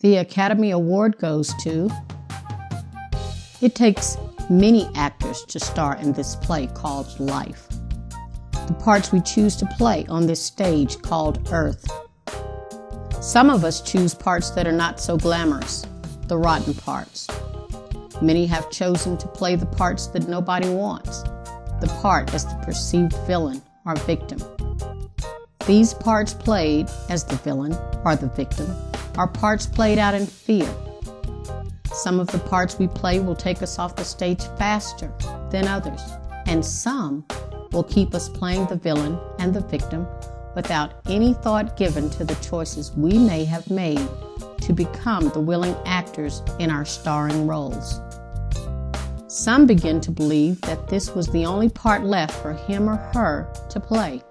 The Academy Award goes to... It takes many actors to star in this play called life. The parts we choose to play on this stage called Earth. Some of us choose parts that are not so glamorous, the rotten parts. Many have chosen to play the parts that nobody wants, the part as the perceived villain or victim. These parts played as the villain or the victim are parts played out in fear. Some of the parts we play will take us off the stage faster than others, and some will keep us playing the villain and the victim without any thought given to the choices we may have made to become the willing actors in our starring roles. Some begin to believe that this was the only part left for him or her to play.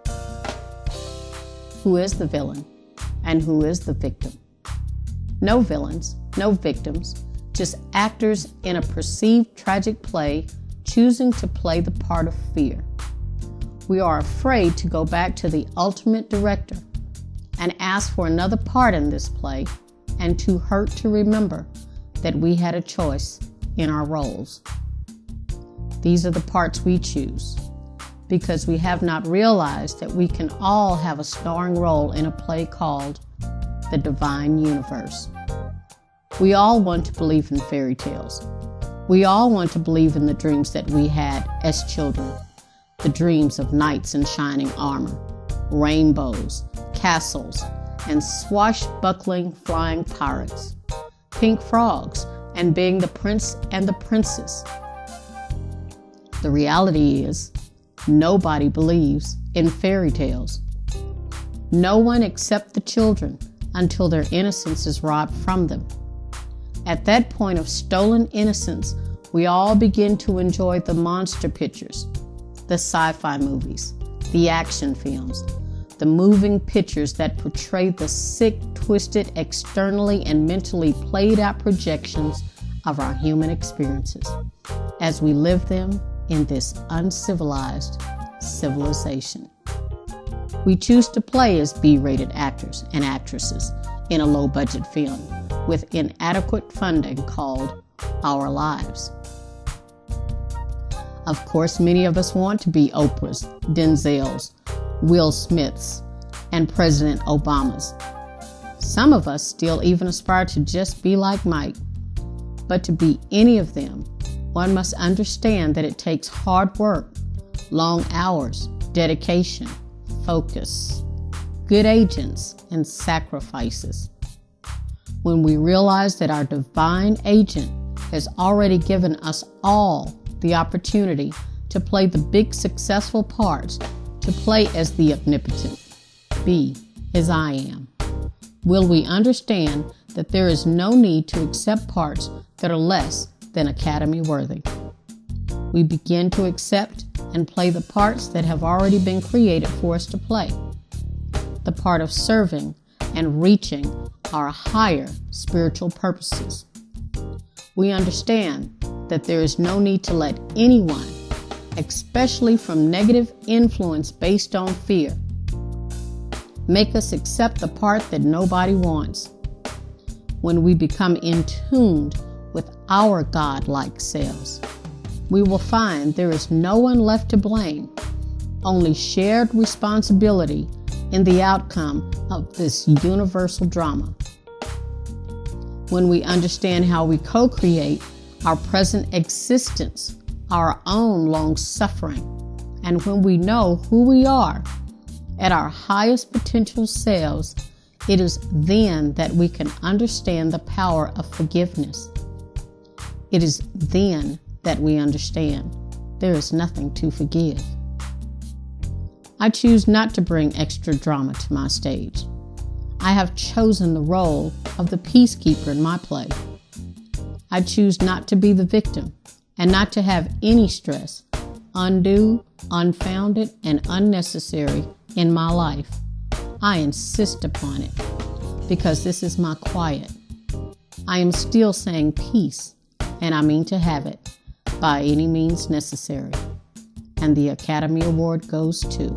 Who is the villain and who is the victim? No villains, no victims, just actors in a perceived tragic play choosing to play the part of fear. We are afraid to go back to the ultimate director and ask for another part in this play, and too hurt to remember that we had a choice in our roles. These are the parts we choose because we have not realized that we can all have a starring role in a play called The Divine Universe. We all want to believe in fairy tales. We all want to believe in the dreams that we had as children. The dreams of knights in shining armor, rainbows, castles, and swashbuckling flying pirates, pink frogs, and being the prince and the princess. The reality is, nobody believes in fairy tales. No one except the children until their innocence is robbed from them. At that point of stolen innocence, we all begin to enjoy the monster pictures, the sci-fi movies, the action films, the moving pictures that portray the sick, twisted, externally and mentally played out projections of our human experiences as we live them in this uncivilized civilization. We choose to play as B-rated actors and actresses in a low-budget film with inadequate funding called Our Lives. Of course, many of us want to be Oprahs, Denzels, Will Smiths, and President Obamas. Some of us still even aspire to just be like Mike. But to be any of them, one must understand that it takes hard work, long hours, dedication, focus, good agents, and sacrifices. When we realize that our divine agent has already given us all the opportunity to play the big successful parts, to play as the omnipotent, be as I am, will we understand that there is no need to accept parts that are less than Academy worthy. We begin to accept and play the parts that have already been created for us to play. The part of serving and reaching our higher spiritual purposes. We understand that there is no need to let anyone, especially from negative influence based on fear, make us accept the part that nobody wants. When we become in tune with our God-like selves, we will find there is no one left to blame, only shared responsibility in the outcome of this universal drama. When we understand how we co-create our present existence, our own long suffering, and when we know who we are at our highest potential selves, it is then that we can understand the power of forgiveness. It is then that we understand there is nothing to forgive. I choose not to bring extra drama to my stage. I have chosen the role of the peacekeeper in my play. I choose not to be the victim and not to have any stress, undue, unfounded, and unnecessary in my life. I insist upon it because this is my quiet. I am still saying peace, and I mean to have it by any means necessary. And the Academy Award goes to